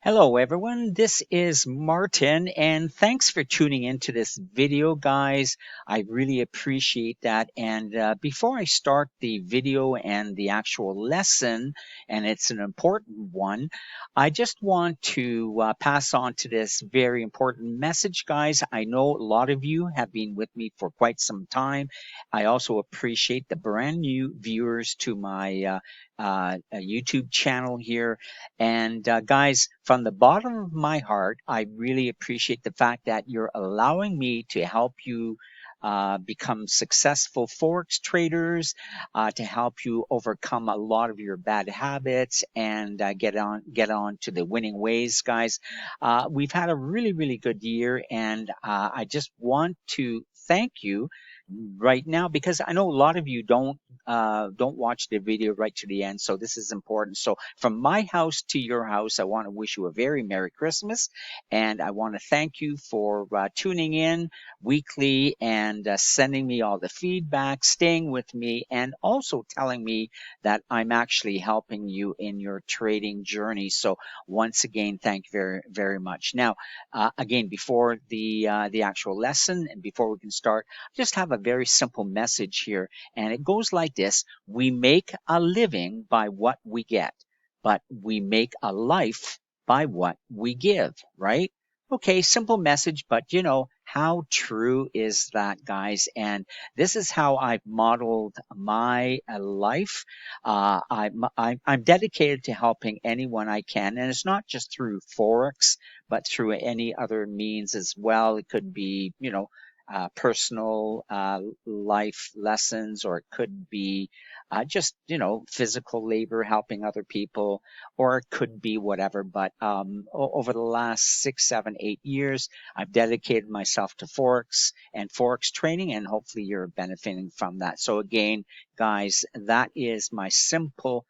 Hello everyone, this is Martin and thanks for tuning into this video guys. I really appreciate that. And before I start the video and the actual lesson, and it's an important one, I just want to pass on to this very important message guys. I know a lot of you have been with me for quite some time. I also appreciate the brand new viewers to my YouTube channel here. And guys, from the bottom of my heart, I really appreciate the fact that you're allowing me to help you become successful Forex traders, to help you overcome a lot of your bad habits and get on to the winning ways, guys. We've had a really good year, and I just want to thank you right now because I know a lot of you don't watch the video right to the end, so this is important. So from my house to your house, I want to wish you a very Merry Christmas, and I want to thank you for tuning in weekly and sending me all the feedback, staying with me, and also telling me that I'm actually helping you in your trading journey. So once again, thank you very much. Now, again, before the actual lesson and before we can start, I just have a very simple message here, and it goes like this: we make a living by what we get, but we make a life by what we give, right? Okay, simple message, but you know, how true is that, guys? And this is how I've modeled my life. I'm dedicated to helping anyone I can, and it's not just through Forex, but through any other means as well. It could be, you know, personal life lessons, or it could be just, you know, physical labor, helping other people, or it could be whatever. But over the last 6, 7, 8 years, I've dedicated myself to Forex and Forex training, and hopefully you're benefiting from that. So again, guys, that is my simple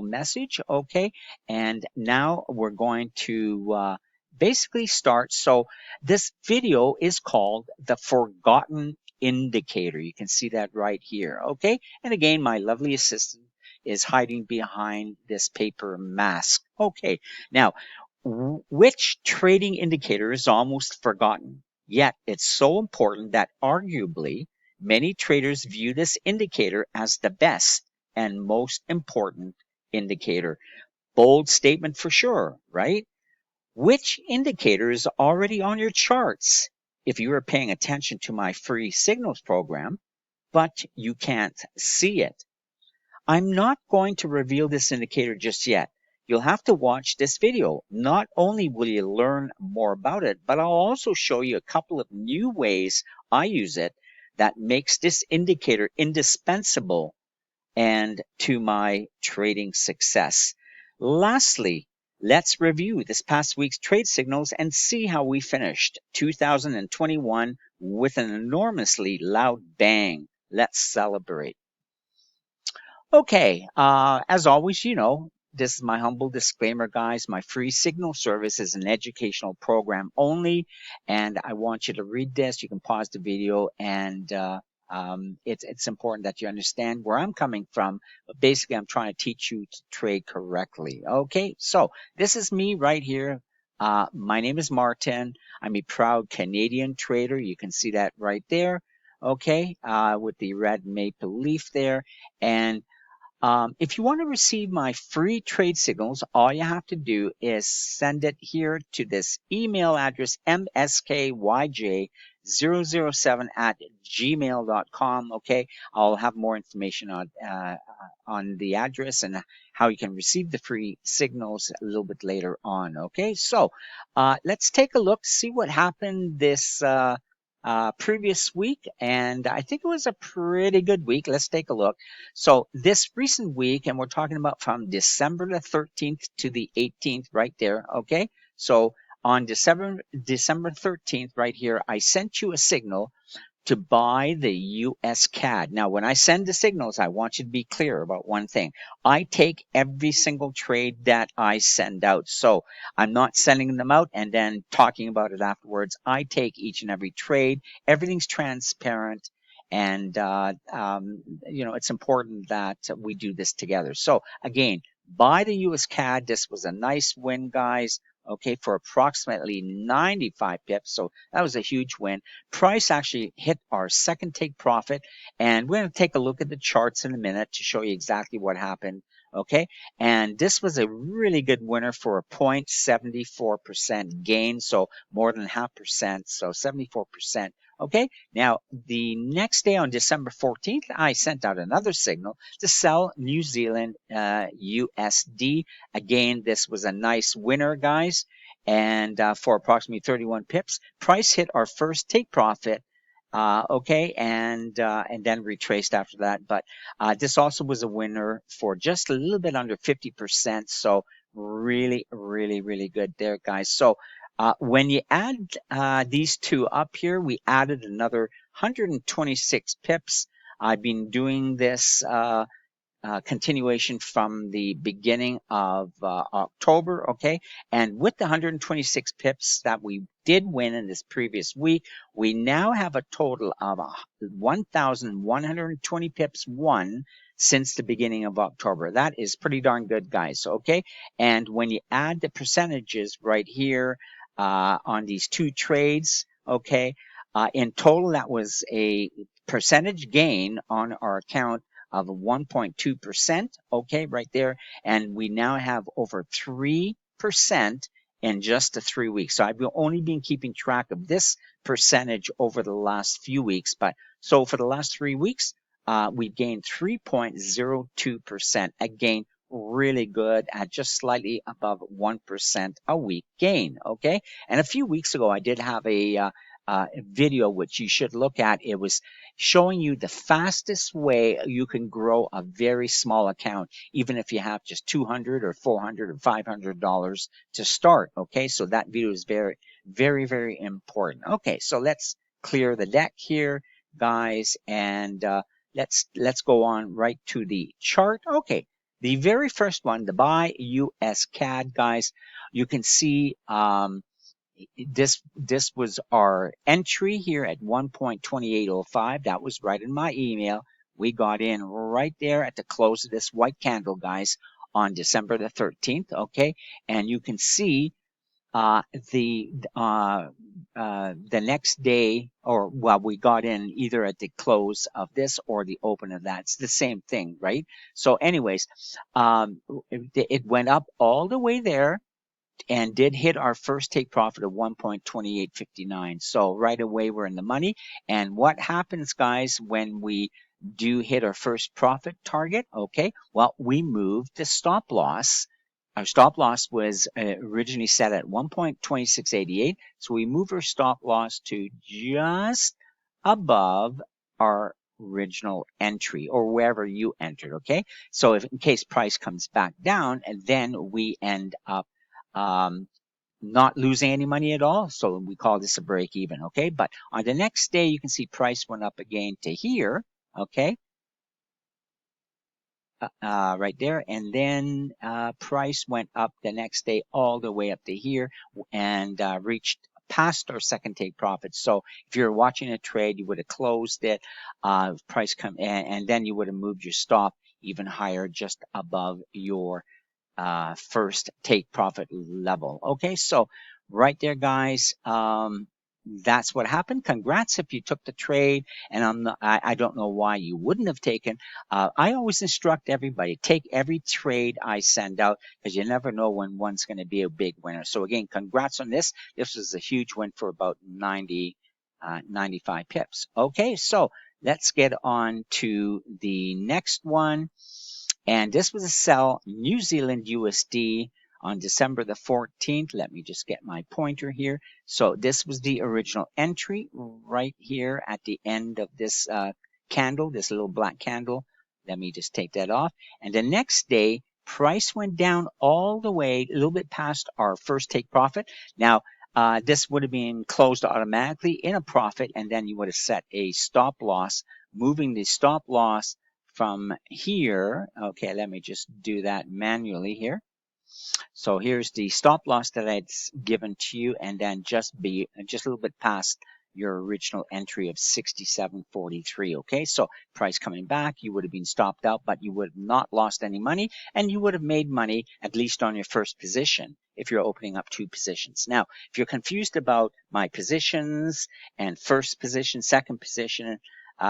message. Okay. And now we're going to basically start. So this video is called the Forgotten Indicator. You can see that right here. Okay. And again, my lovely assistant is hiding behind this paper mask. Okay. Now, which trading indicator is almost forgotten? Yet it's so important that arguably many traders view this indicator as the best and most important indicator. Bold statement for sure, right? Which indicator is already on your charts if you are paying attention to my free signals program, but you can't see it? I'm not going to reveal this indicator just yet. You'll have to watch this video. Not only will you learn more about it, but I'll also show you a couple of new ways I use it that makes this indicator indispensable and to my trading success. Lastly, let's review this past week's trade signals and see how we finished 2021 with an enormously loud bang. Let's celebrate. Okay, as always, you know, this is my humble disclaimer, guys. My free signal service is an educational program only, and I want you to read this. You can pause the video, and it's important that you understand where I'm coming from. But basically, I'm trying to teach you to trade correctly. Okay, so this is me right here. My name is Martin. I'm a proud Canadian trader. You can see that right there. Okay, with the red maple leaf there, and if you want to receive my free trade signals, all you have to do is send it here to this email address, mskyj007@gmail.com. Okay, I'll have more information on the address and how you can receive the free signals a little bit later on. Okay, so let's take a look, see what happened this previous week, and I think it was a pretty good week. Let's take a look. So this recent week, and we're talking about from December the 13th to the 18th, right there. Okay, so on December 13th, right here, I sent you a signal to buy the USCAD. Now, when I send the signals, I want you to be clear about one thing. I take every single trade that I send out. So I'm not sending them out and then talking about it afterwards. I take each and every trade. Everything's transparent. And, you know, it's important that we do this together. So again, buy the USCAD. This was a nice win, guys. okay, for approximately 95 pips. So that was a huge win. Price actually hit our second take profit, and we're going to take a look at the charts in a minute to show you exactly what happened. Okay, and this was a really good winner for a 0.74% gain, so more than 0.5%, so 74%. Okay, now the next day on December 14th, I sent out another signal to sell New Zealand USD. Again, this was a nice winner, guys, and for approximately 31 pips. Price hit our first take profit. Okay, and then retraced after that. But this also was a winner for just a little bit under 50%. So really, really, really good there, guys. So when you add these two up here, we added another 126 pips. I've been doing this continuation from the beginning of October, okay? And with the 126 pips that we did win in this previous week, we now have a total of 1,120 pips won since the beginning of October. That is pretty darn good, guys, okay? And when you add the percentages right here on these two trades, okay, in total, that was a percentage gain on our account of 1.2%, okay, right there. And we now have over 3% in just the 3 weeks. So I've only been keeping track of this percentage over the last few weeks. But so for the last 3 weeks, we've gained 3.02%. Again, really good at just slightly above 1% a week gain, okay? And a few weeks ago, I did have a video which you should look at. It was showing you the fastest way you can grow a very small account, even if you have just $200 or $400 or $500 to start. Okay, so that video is very, very, very important. Okay, so let's clear the deck here, guys, and let's go on right to the chart. Okay, the very first one, the buy USCAD, guys, you can see this was our entry here at 1.2805. That was right in my email. We got in right there at the close of this white candle, guys, on December the 13th. Okay, and you can see the next day, or well, we got in either at the close of this or the open of that. It's the same thing, right? So, anyways, it went up all the way there and did hit our first take profit of 1.2859. So right away we're in the money. And what happens, guys, when we do hit our first profit target? Okay, well, we moved the stop loss. Our stop loss was originally set at 1.2688. So we moved our stop loss to just above our original entry, or wherever you entered. Okay, so if in case price comes back down, and then we end up not losing any money at all. So we call this a break even. Okay, but on the next day, you can see price went up again to here. Okay, right there, and then price went up the next day all the way up to here and reached past our second take profit. So if you're watching a trade, you would have closed it, price come, and then you would have moved your stop even higher, just above your first take profit level. Okay, so right there, guys, that's what happened. Congrats if you took the trade, and I don't know why you wouldn't have taken. I always instruct everybody, take every trade I send out, because you never know when one's going to be a big winner. So again, congrats on this. This was a huge win for about 95 pips. Okay, so let's get on to the next one. And this was a sell New Zealand USD on December the 14th. Let me just get my pointer here. So this was the original entry right here at the end of this candle, this little black candle. Let me just take that off. And the next day, price went down all the way, a little bit past our first take profit. Now, this would have been closed automatically in a profit, and then you would have set a stop loss, moving the stop loss from here. Okay, let me just do that manually here. So here's the stop loss that I'd given to you, and then just a little bit past your original entry of 67.43. Okay, so price coming back, you would have been stopped out, but you would have not lost any money, and you would have made money at least on your first position if you're opening up 2 positions. Now, if you're confused about my positions and first position, second position,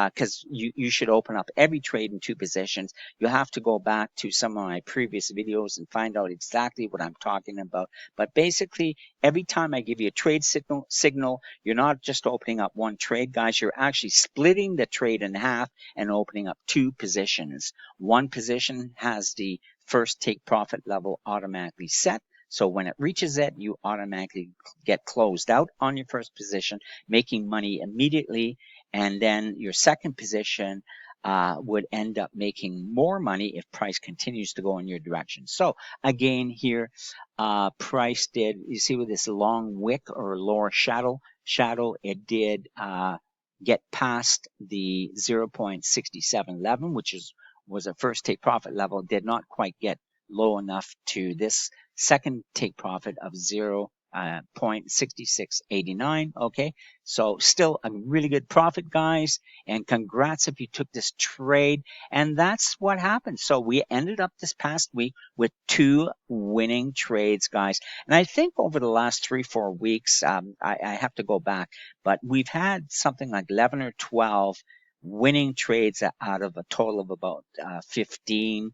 because you should open up every trade in 2 positions, you have to go back to some of my previous videos and find out exactly what I'm talking about. But basically, every time I give you a trade signal, you're not just opening up 1 trade, guys. You're actually splitting the trade in half and opening up 2 positions. 1 position has the first take profit level automatically set. So when it reaches it, you automatically get closed out on your first position, making money immediately. And then your second position would end up making more money if price continues to go in your direction. So again, here, price did, you see with this long wick or lower shadow, it did get past the 0.6711, which was a first take profit level, did not quite get low enough to this second take profit of 0.6689. Okay, so still a really good profit, guys, and congrats if you took this trade. And that's what happened. So we ended up this past week with 2 winning trades, guys. And I think over the last 3-4 weeks, I have to go back, but we've had something like 11 or 12 winning trades out of a total of about 15.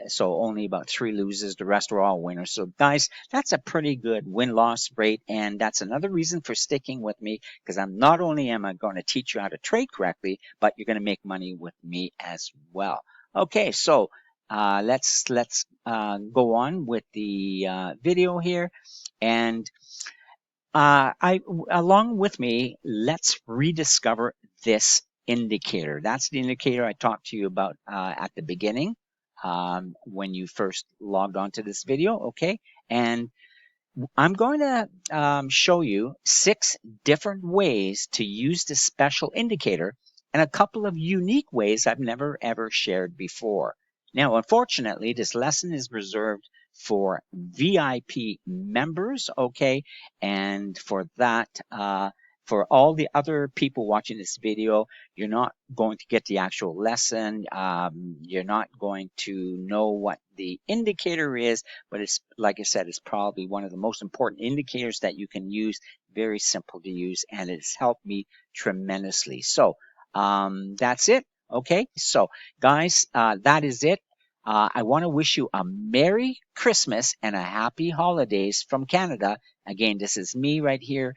So only about 3 losers. The rest were all winners. So guys, that's a pretty good win-loss rate. And that's another reason for sticking with me, because not only am I going to teach you how to trade correctly, but you're going to make money with me as well. Okay, so let's go on with the video here. And along with me, let's rediscover this indicator. That's the indicator I talked to you about at the beginning when you first logged on to this video, okay? And I'm going to show you 6 different ways to use this special indicator and a couple of unique ways I've never ever shared before. Now, unfortunately, this lesson is reserved for VIP members, okay? And for that, for all the other people watching this video, you're not going to get the actual lesson. You're not going to know what the indicator is, but it's, like I said, it's probably one of the most important indicators that you can use. Very simple to use, and it's helped me tremendously. So that's it. Okay, so guys, that is it. I want to wish you a Merry Christmas and a Happy Holidays from Canada. Again, this is me right here.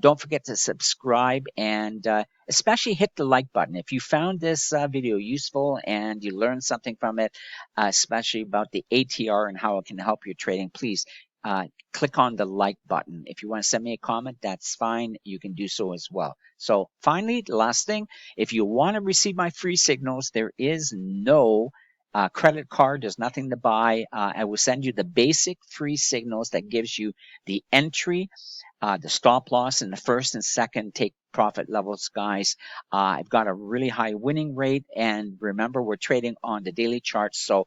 Don't forget to subscribe and especially hit the like button. If you found this video useful and you learned something from it, especially about the ATR and how it can help your trading, please click on the like button. If you want to send me a comment, that's fine. You can do so as well. So finally, the last thing, if you want to receive my free signals, there is no credit card. There's nothing to buy. I will send you the basic free signals that gives you the entry, the stop loss, and the first and second take profit levels, guys. I've got a really high winning rate, and remember, we're trading on the daily charts, so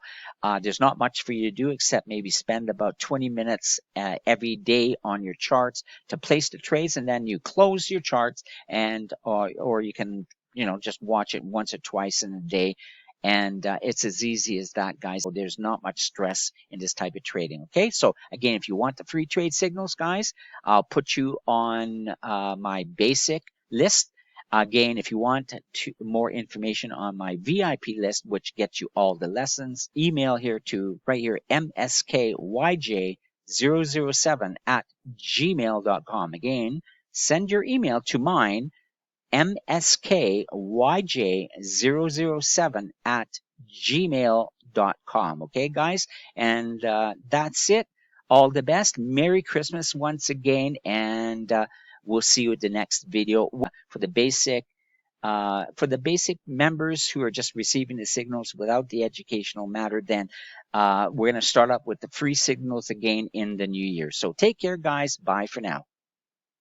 there's not much for you to do except maybe spend about 20 minutes every day on your charts to place the trades, and then you close your charts, and or you can, you know, just watch it once or twice in a day. And it's as easy as that, guys. So there's not much stress in this type of trading. Okay, so again, if you want the free trade signals, guys, I'll put you on my basic list. Again, if you want more information on my VIP list, which gets you all the lessons, email here to right here, mskyj007@gmail.com. Again, send your email to mine, mskyj007@gmail.com. Okay, guys? And that's it. All the best. Merry Christmas once again. And we'll see you at the next video. For the basic members who are just receiving the signals without the educational matter, then we're going to start up with the free signals again in the new year. So take care, guys. Bye for now.